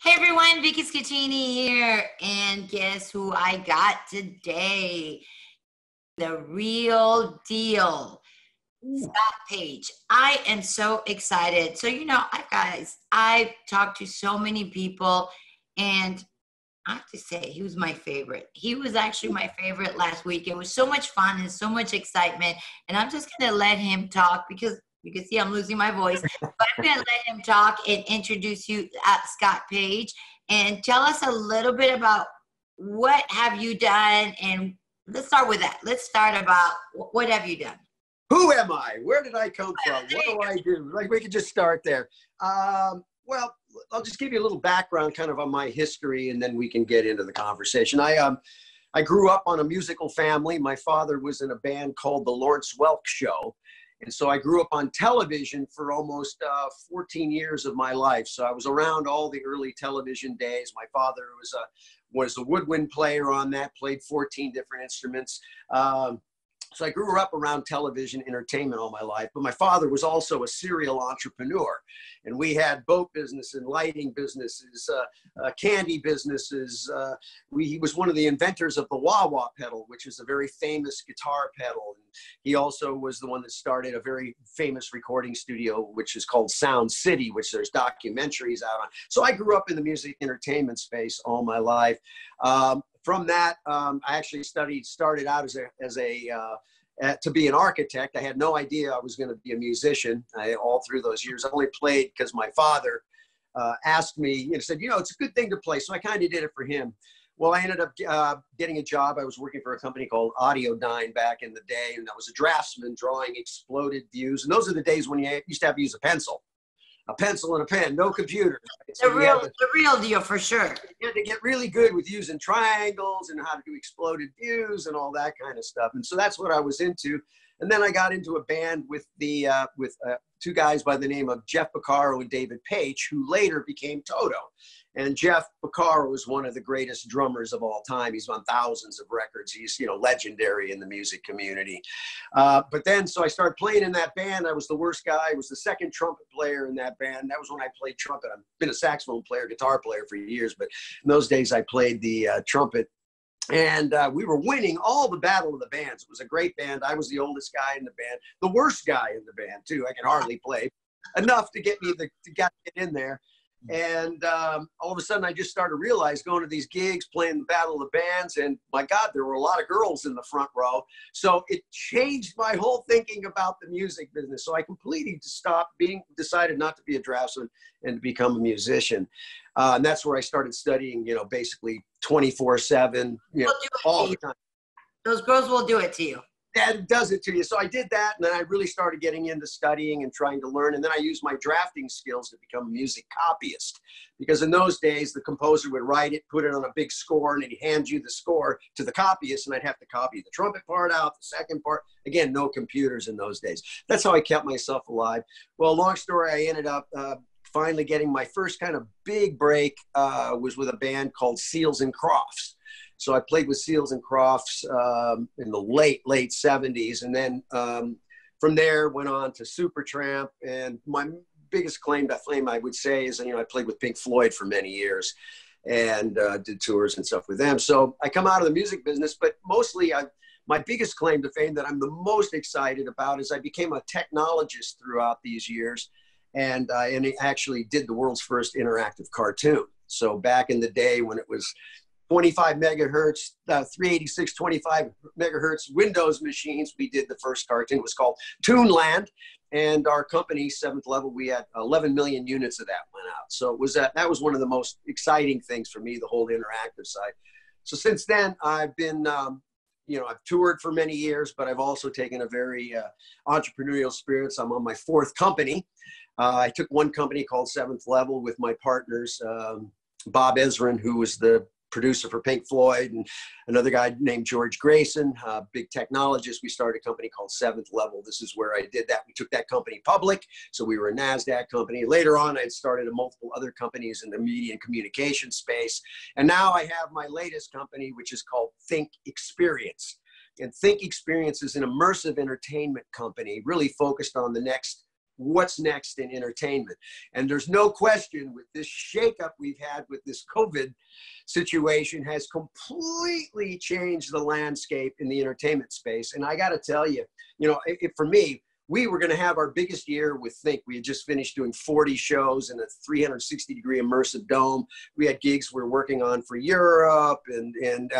Hey everyone, Vicky Schettini here, and guess who I got today? The real deal, Scott Page. I am so excited. So, I've talked to so many people, and I have to say, he was my favorite. He was actually my favorite last week. It was so much fun and so much excitement, and I'm just going to let him talk because you can see I'm losing my voice. But I'm going to let him talk and introduce you, Scott Page, and tell us a little bit about what have you done. And let's start with that. Let's start about what have you done? Who am I? Where did I come from? What do I do? Like, we could just start there. Well, I'll just give you a little background kind of on my history, and then we can get into the conversation. I grew up on a musical family. My father was in a band called the Lawrence Welk Show. And so I grew up on television for almost 14 years of my life. So I was around all the early television days. My father was a woodwind player on that, played 14 different instruments. So I grew up around television entertainment all my life, but my father was also a serial entrepreneur. And we had boat business and lighting businesses, candy businesses. He was one of the inventors of the wah-wah pedal, which is a very famous guitar pedal. And he also was the one that started a very famous recording studio, which is called Sound City, which there's documentaries out on. So I grew up in the music entertainment space all my life. From that, I actually started out to be an architect. I had no idea I was going to be a musician. All through those years, I only played because my father asked me, said, it's a good thing to play. So I kind of did it for him. Well, I ended up getting a job. I was working for a company called Audiodyne back in the day, and I was a draftsman drawing exploded views. And those are the days when you used to have to use a pencil and a pen, no computers. Right? So the real deal for sure. You had to get really good with using triangles and how to do exploded views and all that kind of stuff. And so that's what I was into. And then I got into a band with two guys by the name of Jeff Beccaro and David Page, who later became Toto. And Jeff Beccaro is one of the greatest drummers of all time. He's on thousands of records. He's, legendary in the music community. But then, so I started playing in that band. I was the worst guy. I was the second trumpet player in that band. That was when I played trumpet. I've been a saxophone player, guitar player for years, but in those days I played the trumpet. And we were winning all the battle of the bands. It was a great band. I was the oldest guy in the band, the worst guy in the band too. I could hardly play enough to get me to get in there. And all of a sudden, I just started to realize going to these gigs, playing the Battle of the Bands, and my God, there were a lot of girls in the front row. So it changed my whole thinking about the music business. So I completely decided not to be a draftsman and to become a musician. And that's where I started studying, basically 24/7, all the time. Those girls will do it to you. That does it to you. So I did that, and then I really started getting into studying and trying to learn. And then I used my drafting skills to become a music copyist. Because in those days, the composer would write it, put it on a big score, and he'd hand you the score to the copyist, and I'd have to copy the trumpet part out, the second part. Again, no computers in those days. That's how I kept myself alive. Well, long story, I ended up finally getting my first kind of big break was with a band called Seals and Crofts. So I played with Seals and Crofts in the late 70s. And then from there went on to Supertramp. And my biggest claim to fame, I would say, is, I played with Pink Floyd for many years and did tours and stuff with them. So I come out of the music business, but mostly my biggest claim to fame that I'm the most excited about is I became a technologist throughout these years. And I actually did the world's first interactive cartoon. So back in the day when it was 25 megahertz, 386, 25 megahertz Windows machines, we did the first cartoon. It was called Toonland. And our company, Seventh Level, we had 11 million units of that went out. So it was that was one of the most exciting things for me, the whole interactive side. So since then, I've been, I've toured for many years, but I've also taken a very entrepreneurial spirit. So I'm on my fourth company. I took one company called Seventh Level with my partners, Bob Ezrin, who was the producer for Pink Floyd, and another guy named George Grayson, big technologist. We started a company called Seventh Level. This is where I did that. We took that company public. So we were a NASDAQ company. Later on, I had started multiple other companies in the media and communication space. And now I have my latest company, which is called Think Experience. And Think Experience is an immersive entertainment company, really focused on the next what's next in entertainment. And there's no question with this shakeup we've had with this COVID situation has completely changed the landscape in the entertainment space. And I got to tell you, for me, we were going to have our biggest year with Think. We had just finished doing 40 shows in a 360-degree immersive dome. We had gigs we were working on for Europe, and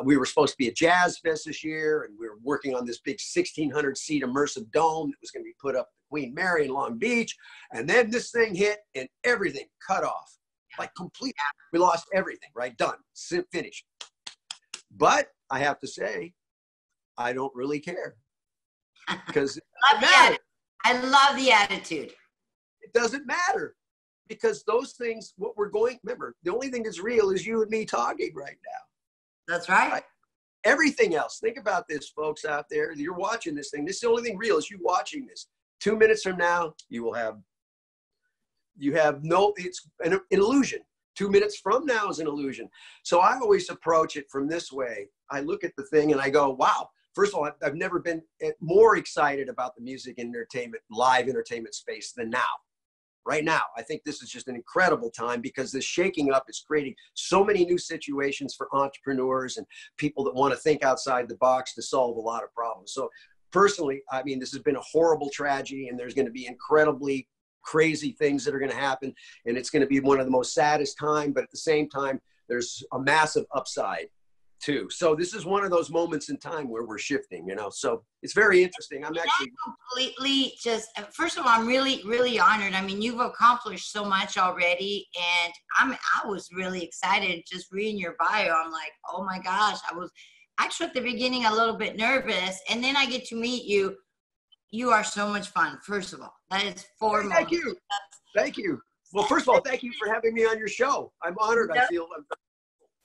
we were supposed to be at Jazz Fest this year, and we were working on this big 1,600-seat immersive dome that was going to be put up at Queen Mary in Long Beach. And then this thing hit, and everything cut off, like completely. We lost everything, right? Done, finished. But I have to say, I don't really care. Because I love the attitude. It doesn't matter, because those things, remember, the only thing that's real is you and me talking right now. That's right. Everything else, think about this, folks out there. You're watching this thing. This is the only thing real is you watching this. 2 minutes from now, it's an illusion. 2 minutes from now is an illusion. So I always approach it from this way. I look at the thing and I go, wow. First of all, I've never been more excited about the music and entertainment, live entertainment space than now. Right now, I think this is just an incredible time, because this shaking up is creating so many new situations for entrepreneurs and people that want to think outside the box to solve a lot of problems. So personally, I mean, this has been a horrible tragedy, and there's going to be incredibly crazy things that are going to happen. And it's going to be one of the most saddest time, but at the same time, there's a massive upside too. So this is one of those moments in time where we're shifting, so it's very interesting. I'm actually completely first of all, I'm really, really honored. I mean, you've accomplished so much already, and I was really excited just reading your bio. I'm like, oh my gosh, I was actually at the beginning a little bit nervous, and then I get to meet you. You are so much fun. First of all, that is foremost. Thank you. Well, first of all, thank you for having me on your show. I'm honored. I feel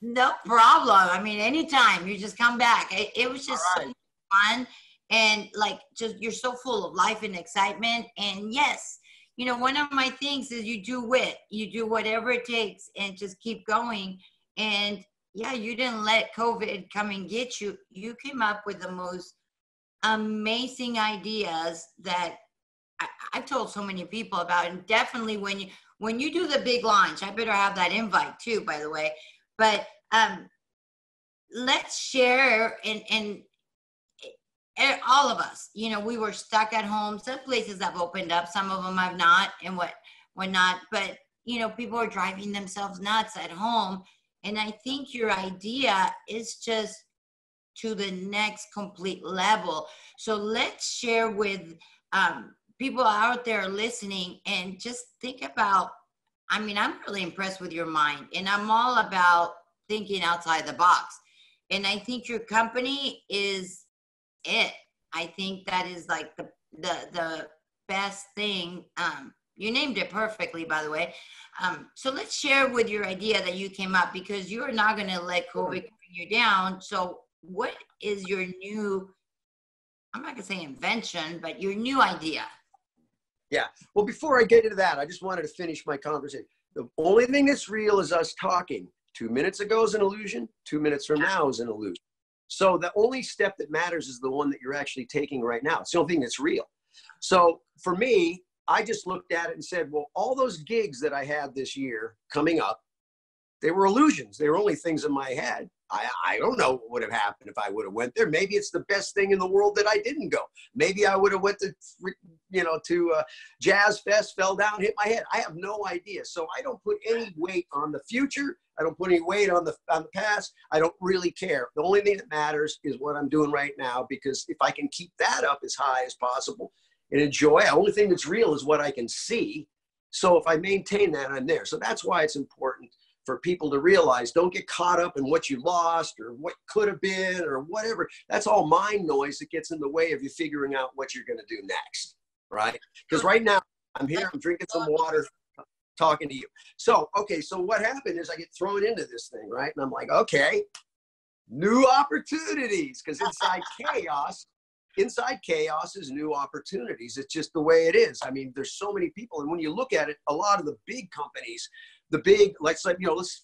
no problem. I mean, anytime you just come back. It was just so fun, and you're so full of life and excitement. And yes, one of my things is you do whatever it takes and just keep going. And yeah, you didn't let COVID come and get you. You came up with the most amazing ideas that I've told so many people about. And definitely when you do the big launch, I better have that invite too, by the way. But let's share, and all of us, we were stuck at home. Some places have opened up, some of them have not, and whatnot. But, people are driving themselves nuts at home. And I think your idea is just to the next complete level. So let's share with people out there listening, and just think about, I'm really impressed with your mind, and I'm all about thinking outside the box. And I think your company is it. I think that is like the best thing. You named it perfectly, by the way. So let's share with your idea that you came up, because you're not going to let COVID bring you down. So what is your new, I'm not going to say invention, but your new idea? Yeah. Well, before I get into that, I just wanted to finish my conversation. The only thing that's real is us talking. 2 minutes ago is an illusion. 2 minutes from now is an illusion. So the only step that matters is the one that you're actually taking right now. It's the only thing that's real. So for me, I just looked at it and said, well, all those gigs that I had this year coming up, they were illusions. They were only things in my head. I don't know what would have happened if I would have went there. Maybe it's the best thing in the world that I didn't go. Maybe I would have went to Jazz Fest, fell down, hit my head. I have no idea. So I don't put any weight on the future. I don't put any weight on the past. I don't really care. The only thing that matters is what I'm doing right now, because if I can keep that up as high as possible and enjoy, the only thing that's real is what I can see. So if I maintain that, I'm there. So that's why it's important for people to realize, don't get caught up in what you lost or what could have been or whatever. That's all mind noise that gets in the way of you figuring out what you're going to do next, right? Because right now I'm here, I'm drinking some water, talking to you. So, okay, so what happened is I get thrown into this thing, right? And I'm like, okay, new opportunities, because inside chaos is new opportunities. It's just the way it is. I mean, there's so many people. And when you look at it, a lot of the big companies, let's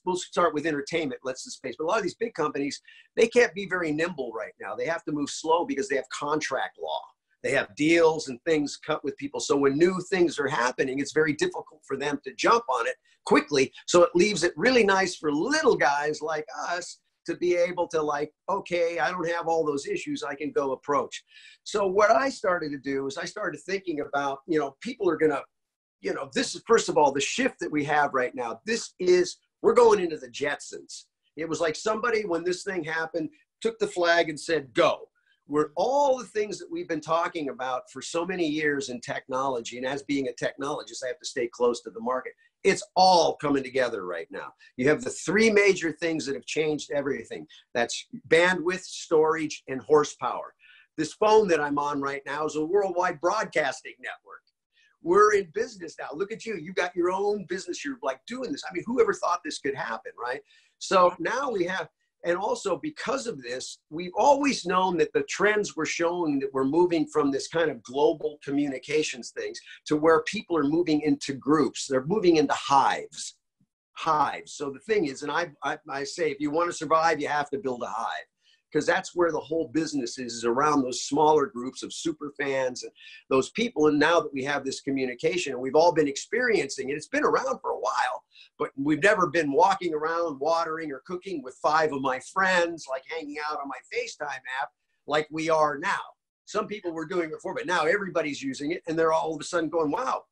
we'll start with entertainment, let's just space. But a lot of these big companies, they can't be very nimble right now. They have to move slow because they have contract law. They have deals and things cut with people. So when new things are happening, it's very difficult for them to jump on it quickly. So it leaves it really nice for little guys like us to be able to like, okay, I don't have all those issues, I can go approach. So what I started to do is I started thinking about, you know, people are gonna, you know, this is, first of all, the shift that we have right now, we're going into the Jetsons. It was like somebody, when this thing happened, took the flag and said, go. Where all the things that we've been talking about for so many years in technology, and as being a technologist, I have to stay close to the market. It's all coming together right now. You have the three major things that have changed everything. That's bandwidth, storage, and horsepower. This phone that I'm on right now is a worldwide broadcasting network. We're in business now. Look at you. You got your own business. You're like doing this. I mean, whoever thought this could happen, right? So now we have, and also because of this, we've always known that the trends were showing that we're moving from this kind of global communications things to where people are moving into groups. They're moving into hives. So the thing is, and I say, if you want to survive, you have to build a hive. Because that's where the whole business is around those smaller groups of super fans and those people. And now that we have this communication and we've all been experiencing it, it's been around for a while, but we've never been walking around watering or cooking with 5 of my friends, like hanging out on my FaceTime app like we are now. Some people were doing it before, but now everybody's using it and they're all of a sudden going, wow,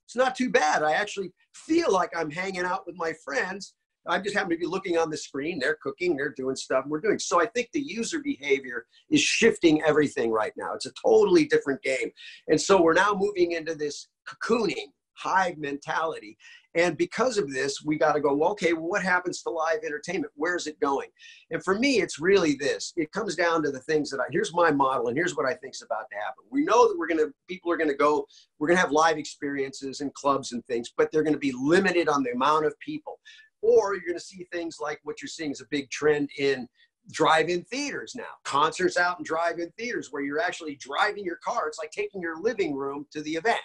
it's not too bad. I actually feel like I'm hanging out with my friends. I just happen to be looking on the screen. They're cooking, they're doing stuff, we're doing. So I think the user behavior is shifting everything right now. It's a totally different game. And so we're now moving into this cocooning, hive mentality. And because of this, we got to go, well, okay, well, what happens to live entertainment? Where's it going? And for me, it's really this. It comes down to the things that here's my model, and here's what I think is about to happen. We know that people are going to go, we're going to have live experiences and clubs and things, but they're going to be limited on the amount of people. Or you're going to see things like what you're seeing is a big trend in drive-in theaters now. Concerts out in drive-in theaters where you're actually driving your car. It's like taking your living room to the event,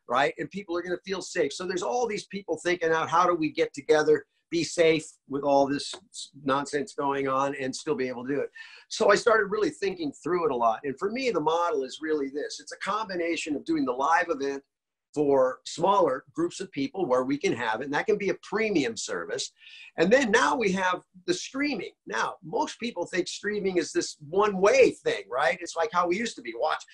right? And people are going to feel safe. So there's all these people thinking out, how do we get together, be safe with all this nonsense going on and still be able to do it? So I started really thinking through it a lot. And for me, the model is really this. It's a combination of doing the live event for smaller groups of people where we can have it, and that can be a premium service. And then now we have the streaming. Now, most people think streaming is this one-way thing, right? It's like how we used to be,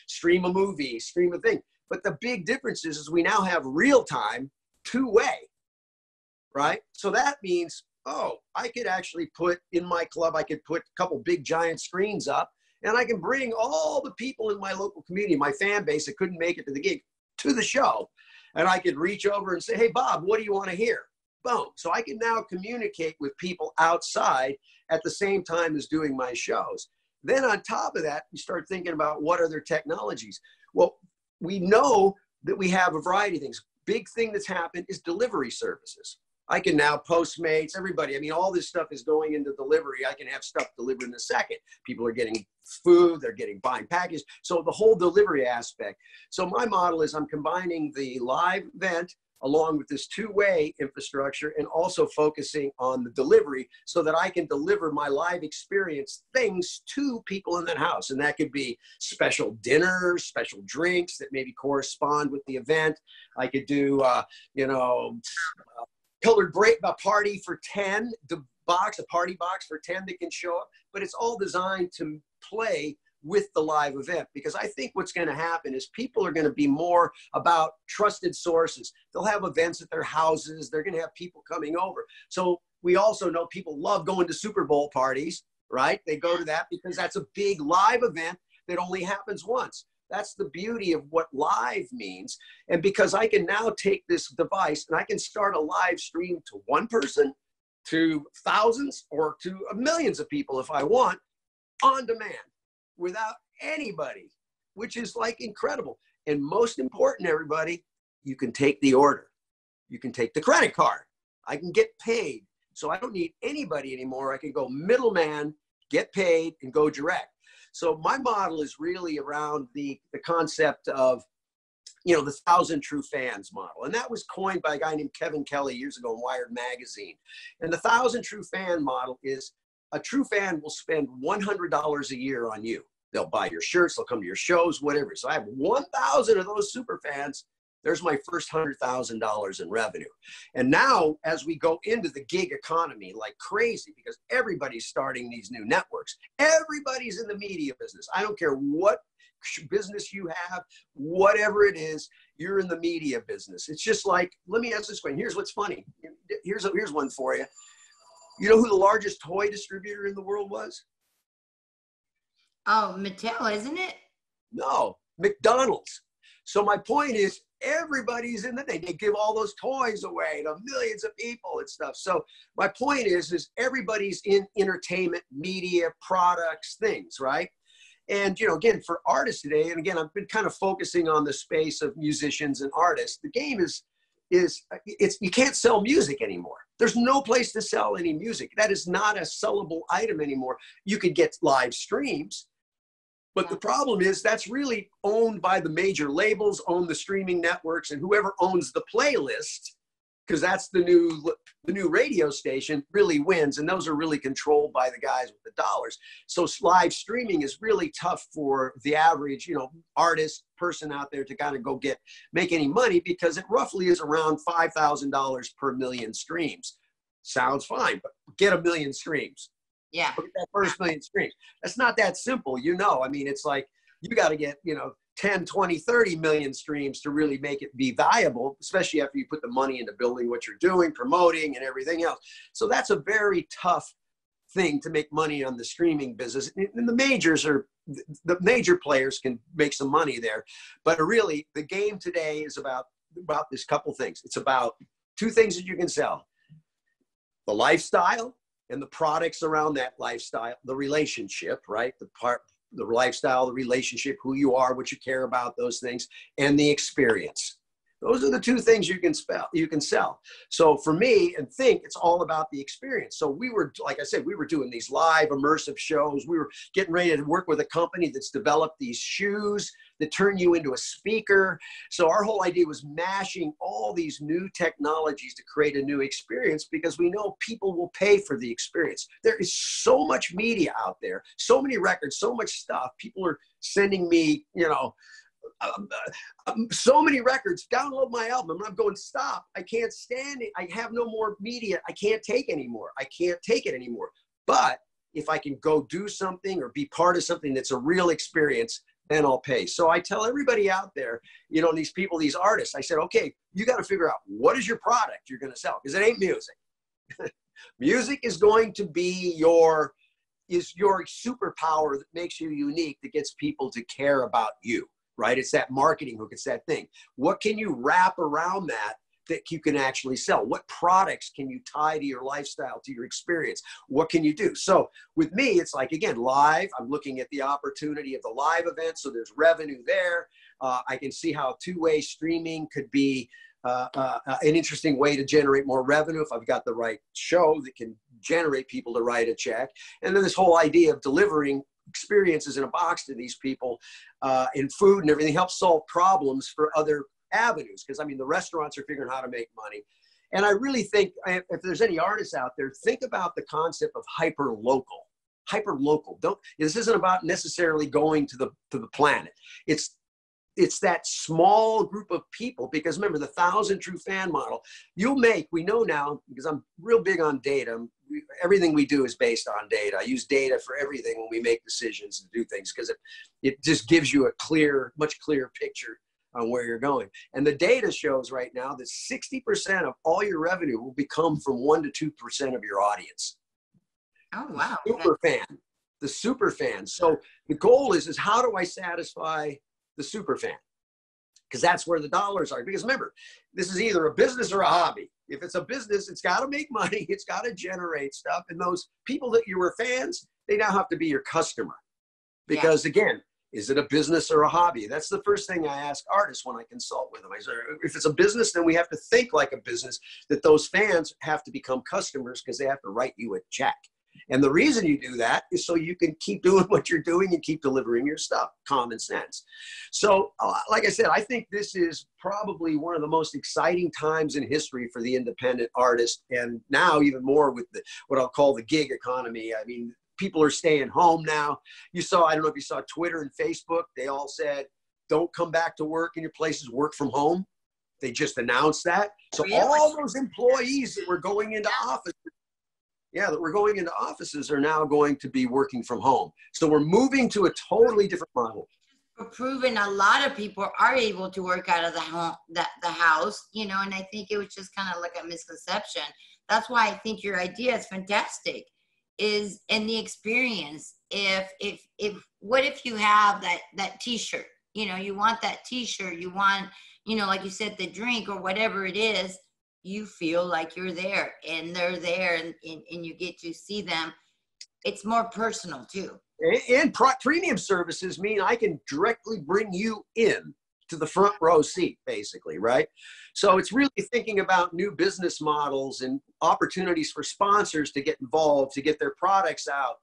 stream a movie, stream a thing. But the big difference is we now have real-time, two-way, right? So that means, oh, I could actually put in my club, I could put a couple big giant screens up, and I can bring all the people in my local community, my fan base that couldn't make it to the gig, to the show. And I could reach over and say, hey, Bob, what do you want to hear? Boom. So I can now communicate with people outside at the same time as doing my shows. Then on top of that, you start thinking about what other technologies. Well, we know that we have a variety of things. Big thing that's happened is delivery services. I can now Postmates, everybody. I mean, all this stuff is going into delivery. I can have stuff delivered in a second. People are getting food, they're buying packages. So the whole delivery aspect. So my model is I'm combining the live event along with this two-way infrastructure and also focusing on the delivery so that I can deliver my live experience things to people in that house. And that could be special dinners, special drinks that maybe correspond with the event. I could do, colored break, a party for 10, a party box for 10 that can show up, but it's all designed to play with the live event, because I think what's going to happen is people are going to be more about trusted sources. They'll have events at their houses. They're going to have people coming over. So we also know people love going to Super Bowl parties, right? They go to that because that's a big live event that only happens once. That's the beauty of what live means. And because I can now take this device and I can start a live stream to one person, to thousands, or to millions of people if I want, on demand, without anybody, which is like incredible. And most important, everybody, you can take the order. You can take the credit card. I can get paid. So I don't need anybody anymore. I can go middleman, get paid, and go direct. So my model is really around the concept of, the 1,000 True Fans model. And that was coined by a guy named Kevin Kelly years ago in Wired Magazine. And the 1,000 True Fan model is a true fan will spend $100 a year on you. They'll buy your shirts, they'll come to your shows, whatever. So I have 1,000 of those super fans. There's my first $100,000 in revenue. And now, as we go into the gig economy like crazy, because everybody's starting these new networks, everybody's in the media business. I don't care what business you have, whatever it is, you're in the media business. It's just like, let me ask this question. Here's what's funny. Here's one for you. You know who the largest toy distributor in the world was? Oh, Mattel, isn't it? No, McDonald's. So my point is, everybody's in they give all those toys away to millions of people and stuff. So my point is everybody's in entertainment, media, products, things, right? And, you know, again, for artists today, and again, I've been kind of focusing on the space of musicians and artists. The game is you can't sell music anymore. There's no place to sell any music. That is not a sellable item anymore. You could get live streams, but the problem is that's really owned by the major labels, own the streaming networks, and whoever owns the playlist, because that's the new radio station, really wins. And those are really controlled by the guys with the dollars. So live streaming is really tough for the average, you know, artist person out there to kind of go make any money, because it roughly is around $5,000 per million streams. Sounds fine, but get 1 million streams. Yeah. Look at that first million streams. That's not that simple, you know. I mean, it's like you got to get, you know, 10, 20, 30 million streams to really make it be valuable, especially after you put the money into building what you're doing, promoting, and everything else. So that's a very tough thing to make money on the streaming business. And the major players can make some money there. But really, the game today is about this couple things. It's about 2 things that you can sell: the lifestyle and the products around that lifestyle, the relationship, right? The lifestyle, the relationship, who you are, what you care about, those things, and the experience. Those are the 2 things you can sell. So for me, and think, it's all about the experience. So we were, like I said, we were doing these live immersive shows. We were getting ready to work with a company that's developed these shoes that turn you into a speaker. So our whole idea was mashing all these new technologies to create a new experience, because we know people will pay for the experience. There is so much media out there, so many records, so much stuff. People are sending me, you know, so many records. Download my album. And I'm going, stop. I can't stand it. I have no more media. I can't take anymore. I can't take it anymore. But if I can go do something or be part of something that's a real experience, then I'll pay. So I tell everybody out there, you know, these people, these artists, I said, okay, you got to figure out what is your product you're going to sell, because it ain't music. Music is going to be your superpower that makes you unique, that gets people to care about you. Right? It's that marketing hook. It's that thing. What can you wrap around that you can actually sell? What products can you tie to your lifestyle, to your experience? What can you do? So with me, it's like, again, live. I'm looking at the opportunity of the live event. So there's revenue there. I can see how 2-way streaming could be an interesting way to generate more revenue if I've got the right show that can generate people to write a check. And then this whole idea of delivering experiences in a box to these people, and food and everything helps solve problems for other avenues. Because I mean, the restaurants are figuring out how to make money. And I really think, if there's any artists out there, think about the concept of hyper local. This isn't about necessarily going to the planet. It's that small group of people, because remember, the 1,000 true fan model, we know now, because I'm real big on data. Everything we do is based on data. I use data for everything when we make decisions to do things, because it just gives you a much clearer picture on where you're going. And the data shows right now that 60% of all your revenue will become from 1% to 2% of your audience. Oh, wow. The super fan. So the goal is how do I satisfy the super fan? Because that's where the dollars are. Because remember, this is either a business or a hobby. If it's a business, it's got to make money. It's got to generate stuff. And those people that you were fans, they now have to be your customer. Because again, is it a business or a hobby? That's the first thing I ask artists when I consult with them. I say, if it's a business, then we have to think like a business, that those fans have to become customers, because they have to write you a check. And the reason you do that is so you can keep doing what you're doing and keep delivering your stuff. Common sense. So like I said, I think this is probably one of the most exciting times in history for the independent artist. And now even more with what I'll call the gig economy. I mean, people are staying home now. You saw, I don't know if you saw Twitter and Facebook, they all said, don't come back to work in your places, work from home. They just announced that. So Really? all those employees that were going into offices, that we're going into offices are now going to be working from home. So we're moving to a totally different model. Proven a lot of people are able to work out of the home, the house, you know, and I think it was just kind of like a misconception. That's why I think your idea is fantastic, is in the experience. If what if you have that t-shirt, you know, you want that t-shirt, you want, you know, like you said, the drink or whatever it is, you feel like you're there and they're there, and you get to see them. It's more personal too. And premium services mean I can directly bring you in to the front row seat, basically, right? So it's really thinking about new business models and opportunities for sponsors to get involved, to get their products out.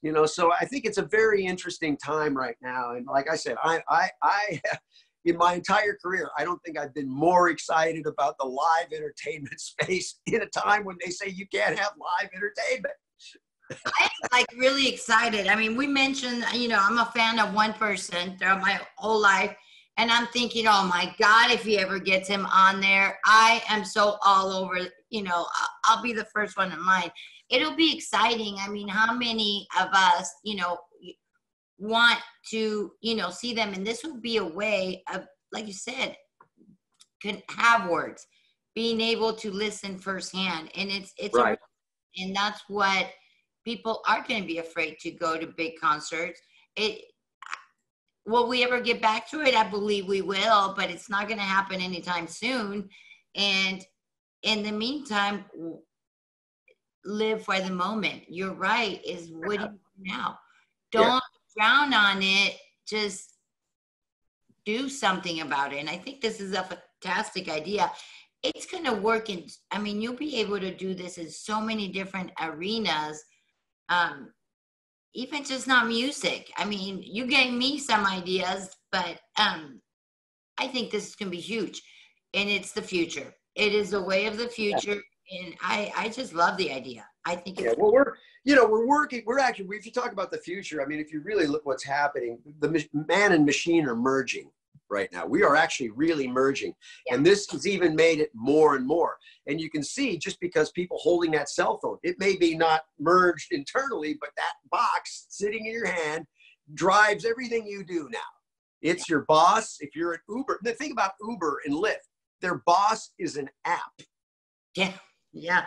You know, so I think it's a very interesting time right now. And like I said, I in my entire career, I don't think I've been more excited about the live entertainment space in a time when they say you can't have live entertainment. I'm like really excited. I mean, we mentioned, you know, I'm a fan of one person throughout my whole life. And I'm thinking, oh my God, if he ever gets him on there, I am so all over, you know, I'll be the first one in line. It'll be exciting. I mean, how many of us, you know, want to, you know, see them? And this would be a way of, like you said, can have words, being able to listen firsthand. And it's right. And that's what people are going to be afraid to go to big concerts. Will we ever get back to it? I believe we will, but it's not going to happen anytime soon. And in the meantime, live for the moment. You're right. Is what do you do now? Don't drown on it. Just do something about it. And I think this is a fantastic idea. It's going to work in, I mean, you'll be able to do this in so many different arenas. Even just not music. I mean, you gave me some ideas, but I think this is going to be huge, and it's the future. It is the way of the future, and I just love the idea. I think it's well, we're working. We're actually, if you talk about the future, I mean, if you really look what's happening, the man and machine are merging right now. We are actually really merging. And this has even made it more and more. And you can see, just because people holding that cell phone, it may be not merged internally, but that box sitting in your hand drives everything you do now. It's your boss. If you're at Uber, the thing about Uber and Lyft, their boss is an app. Yeah.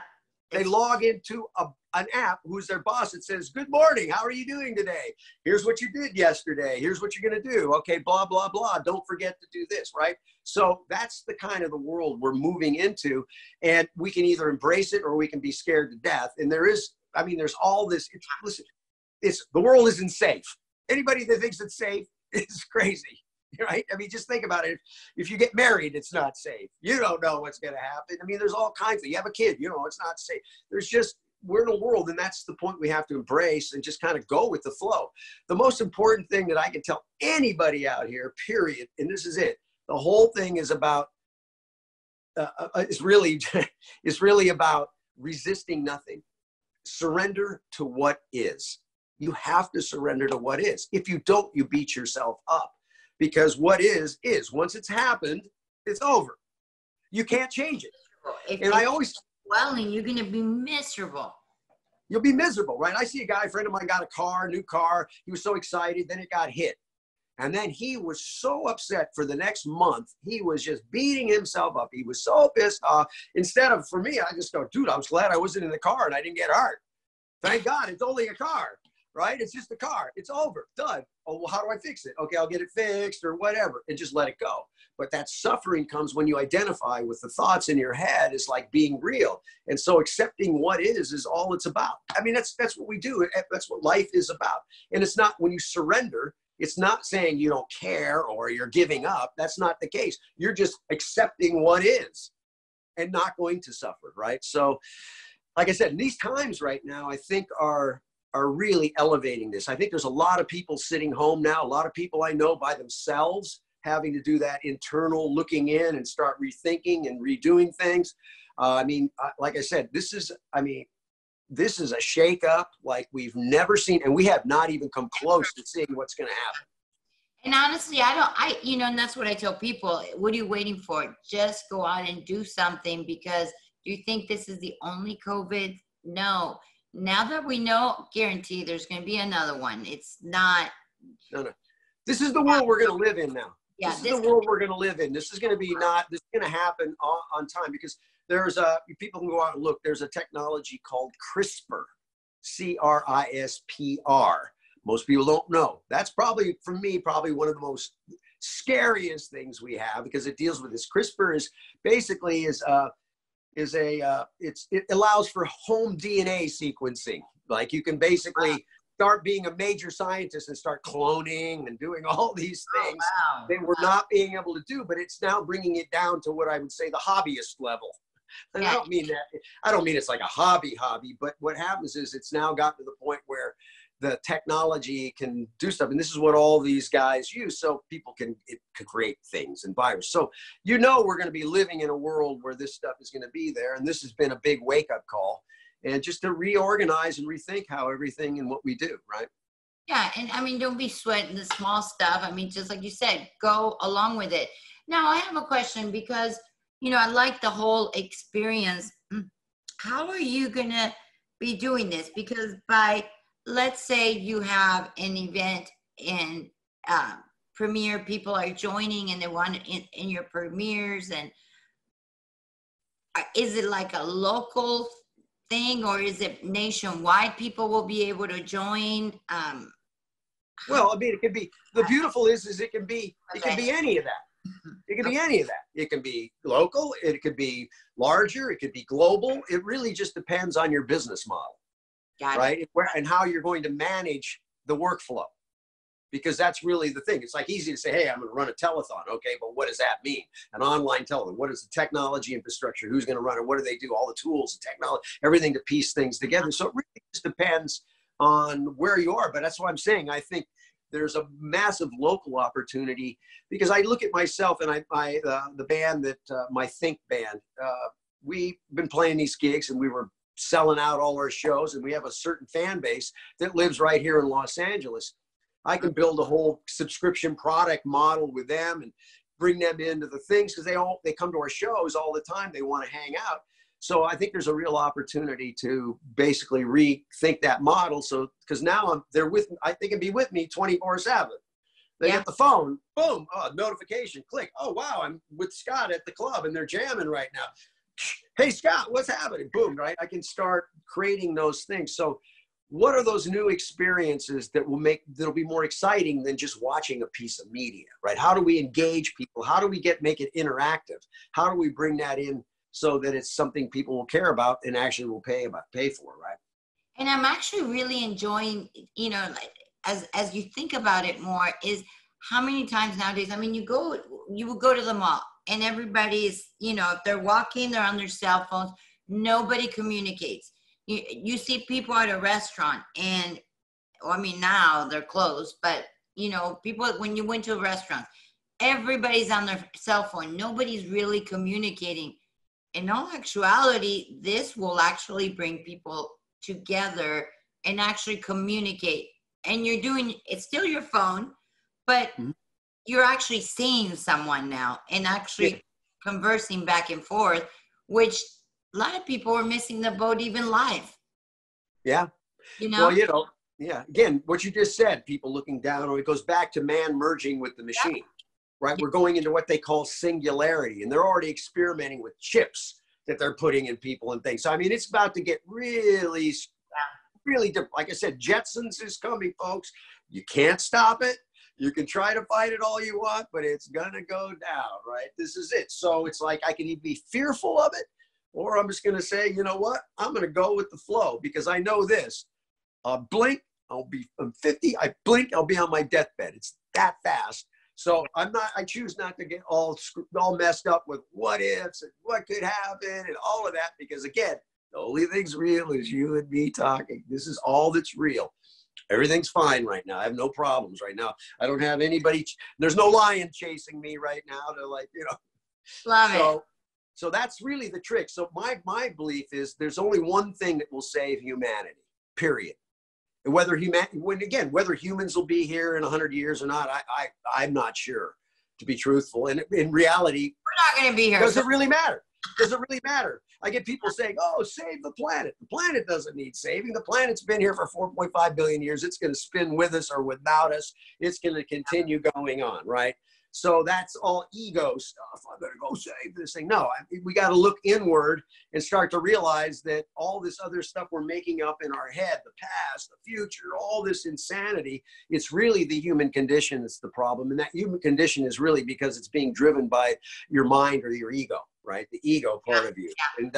They log into an app who's their boss. It says, good morning. How are you doing today? Here's what you did yesterday. Here's what you're going to do. Okay, blah, blah, blah. Don't forget to do this, right? So that's the kind of the world we're moving into. And we can either embrace it or we can be scared to death. And there's all this. The world isn't safe. Anybody that thinks it's safe is crazy. Right? I mean, just think about it. If you get married, it's not safe. You don't know what's going to happen. I mean, there's all kinds of, you have a kid, you know, it's not safe. We're in a world, and that's the point we have to embrace and just kind of go with the flow. The most important thing that I can tell anybody out here, period, and this is it, the whole thing is about, it's really about resisting nothing. Surrender to what is. You have to surrender to what is. If you don't, you beat yourself up. Because what is. Once it's happened, it's over. You can't change it. And I always... Dwelling, you're going to be miserable. You'll be miserable, right? I see a friend of mine got a new car. He was so excited. Then it got hit. And then he was so upset for the next month. He was just beating himself up. He was so pissed off. Instead of, for me, I just go, dude, I was glad I wasn't in the car and I didn't get hurt. Thank God, it's only a car. Right? It's just a car. It's over. Done. Oh, well, how do I fix it? Okay, I'll get it fixed or whatever, and just let it go. But that suffering comes when you identify with the thoughts in your head is like being real. And so accepting what is all it's about. I mean, that's what we do. That's what life is about. And it's not, when you surrender, it's not saying you don't care or you're giving up. That's not the case. You're just accepting what is and not going to suffer, right? So, like I said, in these times right now, I think are really elevating this. I think there's a lot of people sitting home now, a lot of people I know by themselves having to do that internal looking in and start rethinking and redoing things. I mean, like I said, this is a shakeup like we've never seen, and we have not even come close to seeing what's going to happen. And honestly, and that's what I tell people. What are you waiting for? Just go out and do something, because do you think this is the only COVID? No. Now that we know, guarantee there's going to be another one. It's not. No. This is the world we're going to live in now. Yeah, this is the world we're going to live in. This is going to be this is going to happen on time, because people can go out and look. There's a technology called CRISPR, CRISPR. Most people don't know. That's probably, for me, probably one of the most scariest things we have, because it deals with this. CRISPR is basically it allows for home DNA sequencing. Like, you can basically start being a major scientist and start cloning and doing all these things that we're not being able to do, but it's now bringing it down to what I would say the hobbyist level. And I don't mean it's like a hobby, but what happens is it's now gotten to the point where the technology can do stuff. And this is what all these guys use, so people can create things and virus. So, we're going to be living in a world where this stuff is going to be there. And this has been a big wake-up call, and just to reorganize and rethink how everything and what we do, right? Yeah. And I mean, don't be sweating the small stuff. I mean, just like you said, go along with it. Now, I have a question, because, I like the whole experience. How are you going to be doing this? Because let's say you have an event and premiere, people are joining and they want it in your premieres, and is it like a local thing, or is it nationwide people will be able to join? Well, I mean, it could be, the beautiful is it can be any of that. It can be any of that. It can be local, it could be larger, it could be global. It really just depends on your business model. Right? And how you're going to manage the workflow, because that's really the thing. It's like easy to say, hey, I'm going to run a telethon. Okay, but what does that mean? An online telethon. What is the technology infrastructure? Who's going to run it? What do they do? All the tools, the technology, everything to piece things together. So it really just depends on where you are. But that's what I'm saying. I think there's a massive local opportunity, because I look at myself and the band that my Think band, we've been playing these gigs, and we were selling out all our shows, and we have a certain fan base that lives right here in Los Angeles. I can build a whole subscription product model with them and bring them into the things, because they come to our shows all the time. They want to hang out. So I think there's a real opportunity to basically rethink that model. So, because now they can be with me 24/7. They get the phone, boom, notification, click. Oh, wow, I'm with Scott at the club and they're jamming right now. Hey, Scott, what's happening? Boom, right? I can start creating those things. So what are those new experiences that'll be more exciting than just watching a piece of media, right? How do we engage people? How do we make it interactive? How do we bring that in so that it's something people will care about and actually will pay for, right? And I'm actually really enjoying, as you think about it more, is how many times nowadays, I mean, you will go to the mall and everybody's, if they're walking, they're on their cell phones. Nobody communicates. You see people at a restaurant and, now they're closed, but, people, when you went to a restaurant, everybody's on their cell phone. Nobody's really communicating. In all actuality, this will actually bring people together and actually communicate. And it's still your phone, but you're actually seeing someone now and actually conversing back and forth, which a lot of people are missing the boat even live. Yeah. Well, again, what you just said, people looking down, or it goes back to man merging with the machine, right? We're going into what they call singularity, and they're already experimenting with chips that they're putting in people and things. So, I mean, it's about to get really, really different. Like I said, Jetsons is coming, folks. You can't stop it. You can try to fight it all you want, but it's going to go down, right? This is it. So it's like I can either be fearful of it, or I'm just going to say, you know what? I'm going to go with the flow, because I know this. Blink, I'm 50. I blink, I'll be on my deathbed. It's that fast. So I choose not to get all messed up with what ifs and what could happen and all of that, because again, the only thing's real is you and me talking. This is all that's real. Everything's fine right now. I have no problems right now. I don't have anybody. There's no lion chasing me right now to Love it. So that's really the trick. So my belief is there's only one thing that will save humanity, period. And whether humans will be here in 100 years or not, I'm not sure, to be truthful. And in reality, we're not going to be here. Does it really matter? Does it really matter? I get people saying, oh, save the planet. The planet doesn't need saving. The planet's been here for 4.5 billion years. It's going to spin with us or without us. It's going to continue going on, right? So that's all ego stuff. I better go save this thing. No, we got to look inward and start to realize that all this other stuff we're making up in our head, the past, the future, all this insanity, it's really the human condition that's the problem. And that human condition is really because it's being driven by your mind or your ego, right? The ego part of you. And,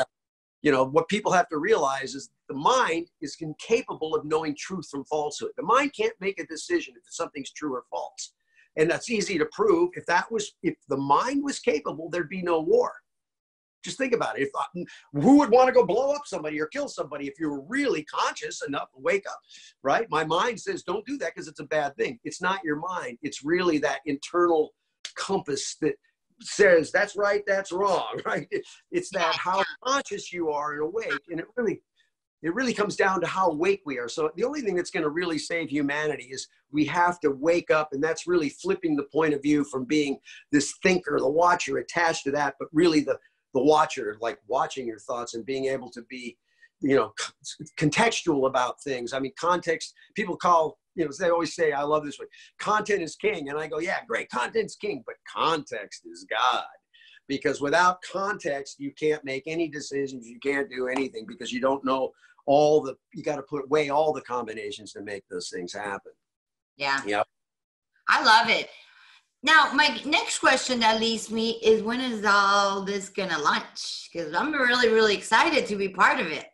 you know, what people have to realize is the mind is incapable of knowing truth from falsehood. The mind can't make a decision if something's true or false. And that's easy to prove. If the mind was capable, there'd be no war. Just think about it. Who would want to go blow up somebody or kill somebody if you were really conscious enough to wake up, right? My mind says, don't do that because it's a bad thing. It's not your mind. It's really that internal compass that says, that's right, that's wrong, right? It's that how conscious you are and awake. And it really comes down to how awake we are. So the only thing that's going to really save humanity is we have to wake up, and that's really flipping the point of view from being this thinker, the watcher attached to that, but really the watcher, like watching your thoughts and being able to be, you know, contextual about things. I mean, context, people call, you know, they always say, I love this one, content is king. And I go, yeah, great, content's king, but context is God. Because without context, you can't make any decisions. You can't do anything because you don't know you got to weigh all the combinations to make those things happen. Yeah. Yep. I love it. Now, my next question that leads me is, when is all this going to launch? Because I'm really, really excited to be part of it.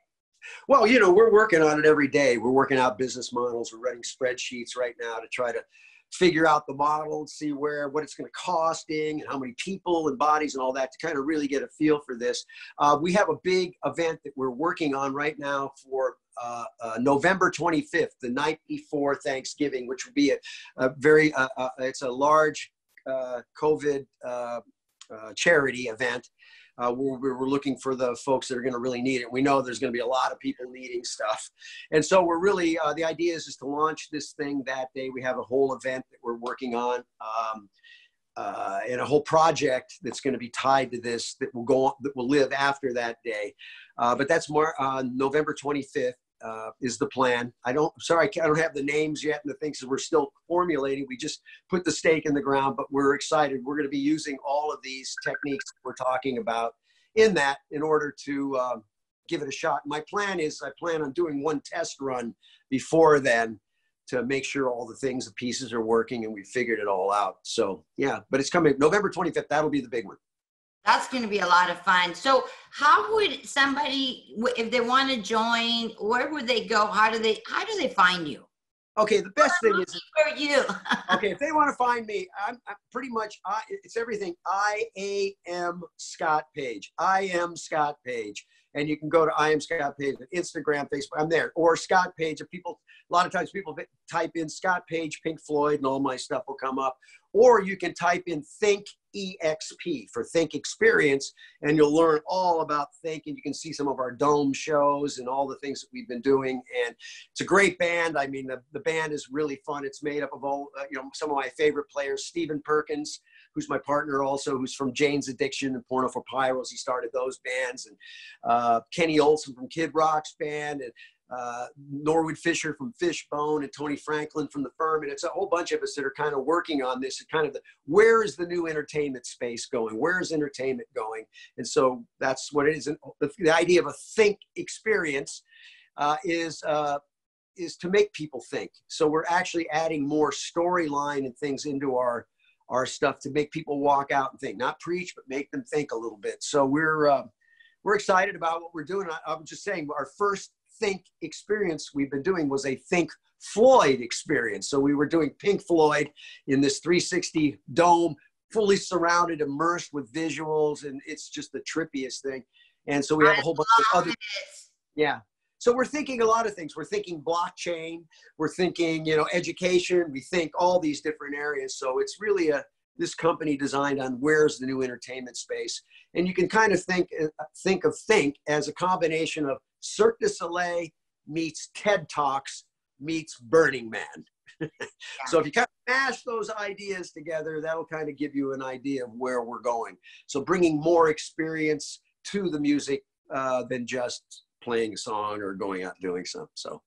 Well, you know, we're working on it every day. We're working out business models. We're writing spreadsheets right now to try to figure out the model and see what it's going to costing and how many people and bodies and all that to kind of really get a feel for this. We have a big event that we're working on right now for November 25th, the night before Thanksgiving, which would be it's a large COVID charity event. We're looking for the folks that are going to really need it. We know there's going to be a lot of people needing stuff. And so we're really, the idea is to launch this thing that day. We have a whole event that we're working on and a whole project that's going to be tied to this that will go on, that will live after that day. But that's November 25th. Is the plan. I don't have the names yet and the things that we're still formulating. We just put the stake in the ground, but we're excited. We're going to be using all of these techniques we're talking about in order to give it a shot. My plan is I plan on doing one test run before then to make sure all the pieces are working and we figured it all out. So yeah, but it's coming November 25th. That'll be the big one. That's going to be a lot of fun. So how would somebody, if they want to join, where would they go? How do they find you? Okay, the best thing is for you. Okay, if they want to find me, I'm pretty much it's everything. I am Scott Page. I am Scott Page, and you can go to I am Scott Page on Instagram, Facebook. I'm there, or Scott Page. If a lot of times people type in Scott Page, Pink Floyd, and all my stuff will come up. Or you can type in Think EXP for Think Experience, and you'll learn all about Think, and you can see some of our dome shows and all the things that we've been doing. And it's a great band. I mean, the band is really fun. It's made up of all, some of my favorite players. Stephen Perkins, who's my partner also, who's from Jane's Addiction and Porno for Pyros. He started those bands. And Kenny Olson from Kid Rock's band, and Norwood Fisher from Fishbone, and Tony Franklin from The Firm. And it's a whole bunch of us that are kind of working on this, kind of where is the new entertainment space going? Where is entertainment going? And so that's what it is. And the idea of a think experience is to make people think. So we're actually adding more storyline and things into our stuff to make people walk out and think, not preach, but make them think a little bit. So we're excited about what we're doing. I was just saying, our first Think experience we've been doing was a Think Floyd experience. So we were doing Pink Floyd in this 360 dome, fully surrounded, immersed with visuals, and it's just the trippiest thing. And so we have a whole bunch of other, yeah. So we're thinking a lot of things. We're thinking blockchain. We're thinking, education. We think all these different areas. So it's really this company designed on where's the new entertainment space. And you can kind of think of Think as a combination of Cirque du Soleil meets TED Talks meets Burning Man. Yeah. So if you kind of mash those ideas together, that'll kind of give you an idea of where we're going. So bringing more experience to the music than just playing a song or going out and doing something. So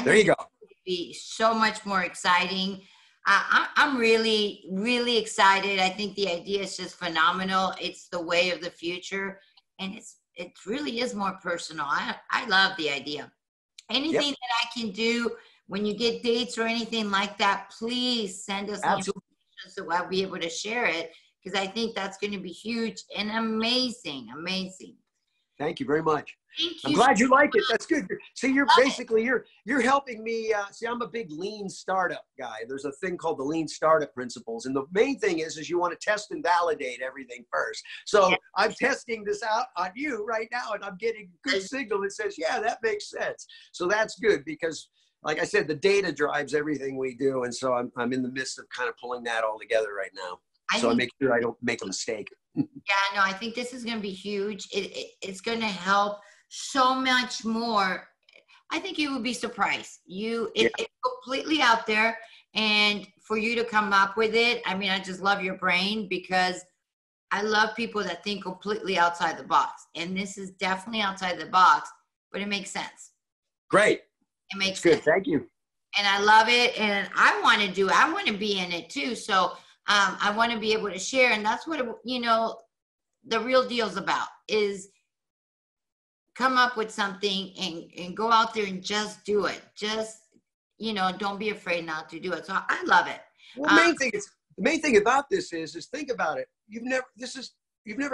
there you go. It would be so much more exciting. I'm really, really excited. I think the idea is just phenomenal. It's the way of the future, and it really is more personal. I love the idea. Anything that I can do when you get dates or anything like that, please send us the information so I'll be able to share it, because I think that's going to be huge and amazing, amazing. Thank you very much. Thank you. I'm glad you like it. That's good. See, you're basically, you're helping me. See, I'm a big lean startup guy. There's a thing called the lean startup principles. And the main thing is you want to test and validate everything first. So I'm testing this out on you right now, and I'm getting good signal that says, yeah, that makes sense. So that's good because, like I said, the data drives everything we do. And so I'm in the midst of kind of pulling that all together right now. So I make sure I don't make a mistake. Yeah, no, I think this is going to be huge. It's going to help so much more. I think you would be surprised. It's completely out there, and for you to come up with it, I mean, I just love your brain, because I love people that think completely outside the box, and this is definitely outside the box, but it makes sense. Great. It makes sense. Good. Thank you. And I love it, and I want to be in it too. So I want to be able to share, and that's what the real deal's about, is come up with something and go out there and just do it. Just, don't be afraid not to do it. So I love it. Well, the main thing about this is think about it. You've never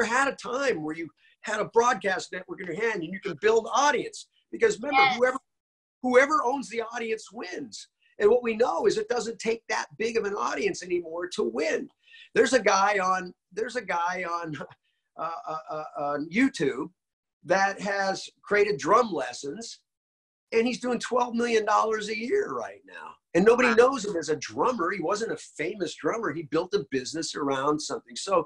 had a time where you had a broadcast network in your hand and you can build audience, because remember, whoever owns the audience wins. And what we know is it doesn't take that big of an audience anymore to win. There's a guy on YouTube that has created drum lessons, and he's doing $12 million a year right now. And nobody knows him as a drummer. He wasn't a famous drummer. He built a business around something. So,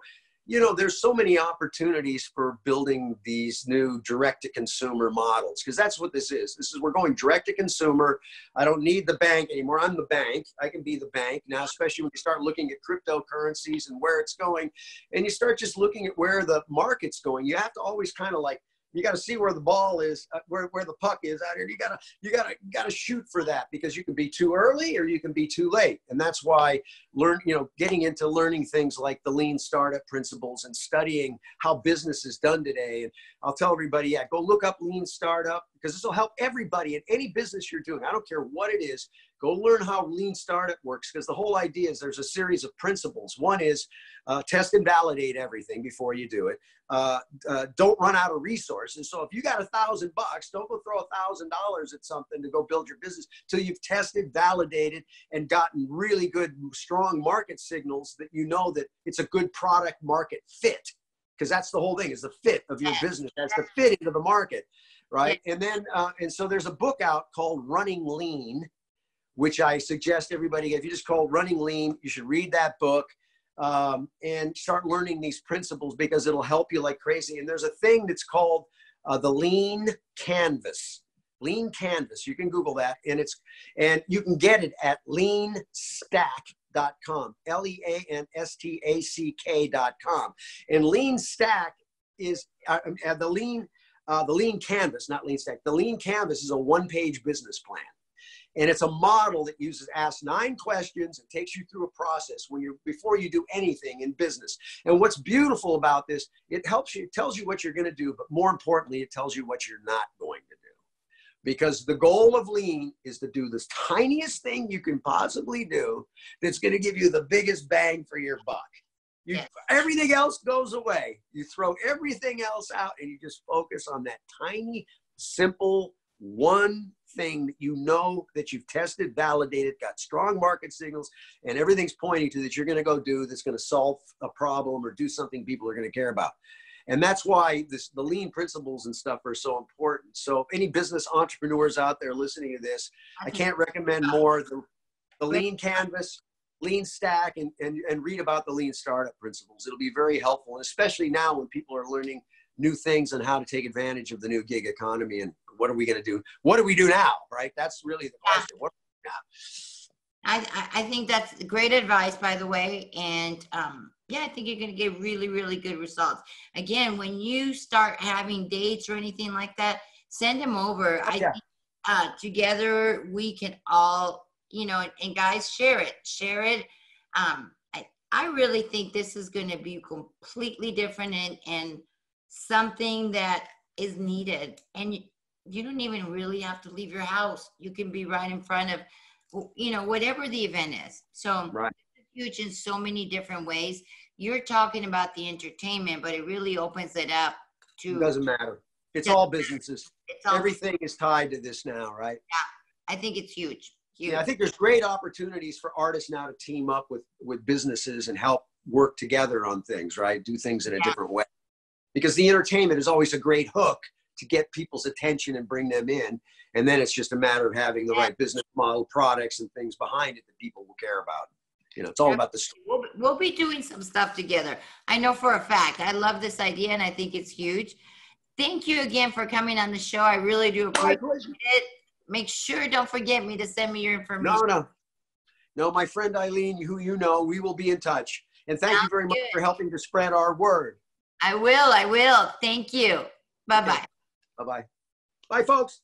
there's so many opportunities for building these new direct-to-consumer models, because that's what this is. We're going direct-to-consumer. I don't need the bank anymore. I'm the bank. I can be the bank now, especially when you start looking at cryptocurrencies and where it's going, and you start just looking at where the market's going. You have to always kind of you got to see where the ball is, where the puck is out here. You got to shoot for that, because you can be too early or you can be too late. And that's why getting into learning things like the lean startup principles and studying how business is done today. And I'll tell everybody, go look up lean startup, because this will help everybody in any business you're doing. I don't care what it is. Go learn how lean startup works, because the whole idea is there's a series of principles. One is test and validate everything before you do it. Don't run out of resources. So if you got $1,000, don't go throw $1,000 at something to go build your business till you've tested, validated, and gotten really good, strong market signals that that it's a good product market fit. Because that's the whole thing, is the fit of your business. That's the fit into the market, right? And then, and so there's a book out called Running Lean, which I suggest everybody, if you just call Running Lean, you should read that book and start learning these principles, because it'll help you like crazy. And there's a thing that's called the Lean Canvas. Lean Canvas. You can Google that, and you can get it at leanstack.com, leanstack.com. And Lean Stack is the Lean Canvas, not Lean Stack. The Lean Canvas is a one-page business plan. And it's a model that asks 9 questions and takes you through a process before you do anything in business. And what's beautiful about this, it tells you what you're going to do, but more importantly, it tells you what you're not going to do. Because the goal of lean is to do the tiniest thing you can possibly do that's going to give you the biggest bang for your buck. Everything else goes away. You throw everything else out and you just focus on that tiny, simple one thing that you've tested, validated, got strong market signals, and everything's pointing to that you're going to go do that's going to solve a problem or do something people are going to care about. And that's why the lean principles and stuff are so important. So any business entrepreneurs out there listening to this, I can't recommend more the Lean Canvas Lean Stack and read about the Lean Startup principles. It'll be very helpful, and especially now when people are learning new things on how to take advantage of the new gig economy and what are we going to do? What do we do now, right? That's really the question. What do we do now? I think that's great advice, by the way. And yeah, I think you're going to get really, really good results. Again, when you start having dates or anything like that, send them over. I think together we can all, you know, and guys, share it. I really think this is going to be completely different and something that is needed. And you don't even really have to leave your house. You can be right in front of, you know, whatever the event is. So it's huge in so many different ways. You're talking about the entertainment, but it really opens it up to. It doesn't matter. It's all businesses. Everything is tied to this now, right? Yeah, I think it's huge. Yeah, I think there's great opportunities for artists now to team up with businesses and help work together on things, right? Do things in a different way. Because the entertainment is always a great hook to get people's attention and bring them in. And then it's just a matter of having the right business model, products, and things behind it that people will care about. You know, it's all about the story. We'll be doing some stuff together. I know for a fact. I love this idea, and I think it's huge. Thank you again for coming on the show. I really do appreciate it. Make sure, don't forget me to send me your information. No, my friend Eileen, who you know, we will be in touch. And thank you very much for helping to spread our word. I will. Thank you. Bye-bye. Bye-bye. Bye, folks.